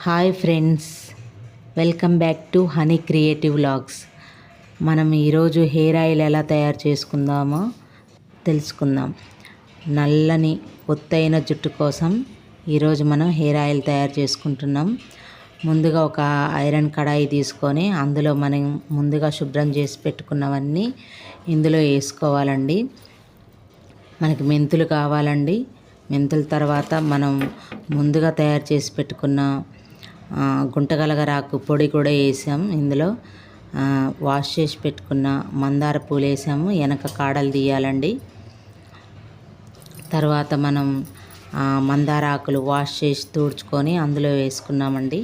Hi friends, welcome back to honey creative vlogs. మనం ఈరోజు hair oil ఎలా తయారు చేసుకుందామో తెలుసుకుందాం. నల్లని ఒత్తైన జుట్టు కోసం ఈరోజు మనం హెయిర్ ఆయిల్ తయారు చేసుకుంటున్నాం. ముందుగా ఒక ఐరన్ కడాయి తీసుకొని అందులో మనం ముందుగా శుభ్రం చేసి పెట్టుకున్నవన్నీ ఇందులో వేసుకోవాలండి. మనకి మెంతులు కావాలండి. మెంతుల తర్వాత మనం ముందుగా తయారు చేసి పెట్టుకున్న గుంటగలగరాకు పొడి కూడా వేసాము. ఇందులో వాష్ చేసి పెట్టుకున్న మందార పూలు వేసాము. వెనక కాడలు తీయాలండి. తర్వాత మనం మందార ఆకులు వాష్ చేసి తుడుచుకొని అందులో వేసుకున్నామండి.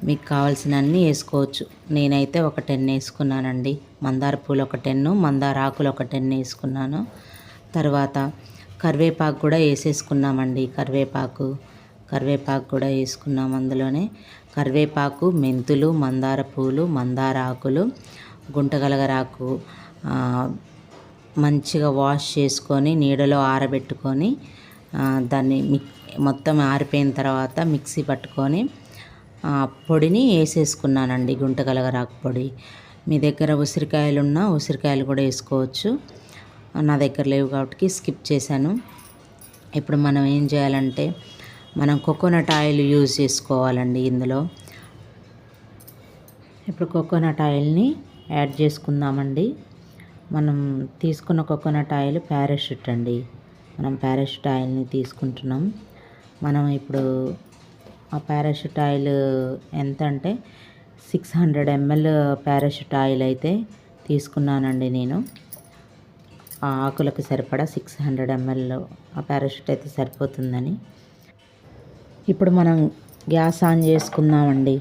మీకు కావాల్సినవన్నీ వేసుకోవచ్చు. నేనైతే ఒక 10 వేసుకున్నానండి. మందార పూలు ఒక 10, మందార ఆకులు ఒక 10 వేసుకున్నాను. తర్వాత కరివేపాకు కూడా వేసేసుకున్నామండి. కరివేపాకు కూడా వేసుకున్నాం. అందులోనే కరివేపాకు, మెంతులు, మందార పూలు, మందార ఆకులు, గుంటగలగరాకు మంచిగా వాష్ చేసుకొని నీడలో ఆరబెట్టుకొని దాన్ని మొత్తం ఆరిపోయిన తర్వాత మిక్సీ పట్టుకొని పొడిని వేసేసుకున్నానండి. గుంటగలగరాకు పొడి. మీ దగ్గర ఉసిరికాయలు ఉన్నా ఉసిరికాయలు కూడా వేసుకోవచ్చు. నా దగ్గర లేవు కాబట్టి స్కిప్ చేశాను. ఇప్పుడు మనం ఏం చేయాలంటే మనం కోకోనట్ ఆయిల్ యూజ్ చేసుకోవాలండి ఇందులో. ఇప్పుడు కోకోనట్ ఆయిల్ని యాడ్ చేసుకుందామండి. మనం తీసుకున్న కోకోనట్ ఆయిల్ పారాషూట్ అండి. మనం పారాషూట్ ఆయిల్ని తీసుకుంటున్నాం. మనం ఇప్పుడు ఆ పారాషూట్ ఆయిల్ ఎంత అంటే 600 ml పారాషూట్ ఆయిల్ అయితే తీసుకున్నానండి నేను. ఆ ఆకులకు సరిపడా 600 ml ఆ పారాషూట్ అయితే సరిపోతుందని. ఇప్పుడు మనం గ్యాస్ ఆన్ చేసుకుందామండి.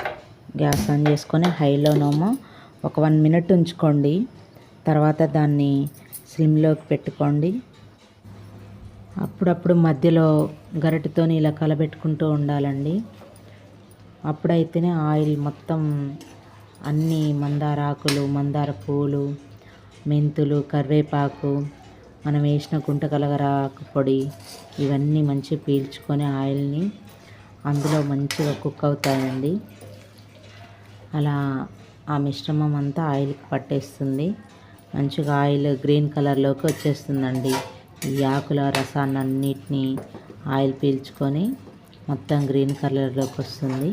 గ్యాస్ ఆన్ చేసుకొని హైలోనేమో ఒక 1 minute ఉంచుకోండి. తర్వాత దాన్ని స్లిమ్లోకి పెట్టుకోండి. అప్పుడప్పుడు మధ్యలో గరిటెతో ఇలా కలబెట్టుకుంటూ ఉండాలండి. అప్పుడైతేనే ఆయిల్ మొత్తం అన్నీ మందార ఆకులు, మందార పూలు, మెంతులు, కరివేపాకు, మనం వేసిన గుంటగలగరాకు పొడి ఇవన్నీ మంచిగా పీల్చుకొని ఆయిల్ని అందులో మంచిగా కుక్ అవుతాయండి. అలా ఆ మిశ్రమం అంతా ఆయిల్కి పట్టేస్తుంది. మంచిగా ఆయిల్ గ్రీన్ కలర్లోకి వచ్చేస్తుందండి. ఈ ఆకుల రసాన్నన్నిటినీ ఆయిల్ పీల్చుకొని మొత్తం గ్రీన్ కలర్లోకి వస్తుంది.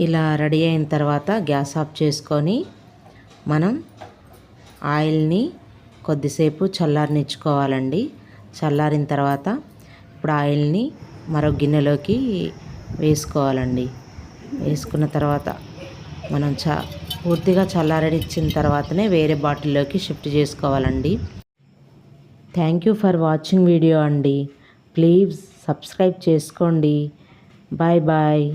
ఇలా రెడీ అయిన తర్వాత గ్యాస్ ఆఫ్ చేసుకొని మనం ఆయిల్ని కొద్దిసేపు చల్లారనిచ్చుకోవాలండి. చల్లారిన తర్వాత ఇప్పుడు ఆయిల్ని మరో గిన్నెలోకి వేసుకోవాలండి. వేసుకున్న తర్వాత మనం పూర్తిగా చల్లారనిచ్చిన తర్వాతనే వేరే బాటిల్లోకి షిఫ్ట్ చేసుకోవాలండి. Thank you for watching video అండి. ప్లీజ్ సబ్స్క్రైబ్ చేసుకోండి. Bye bye.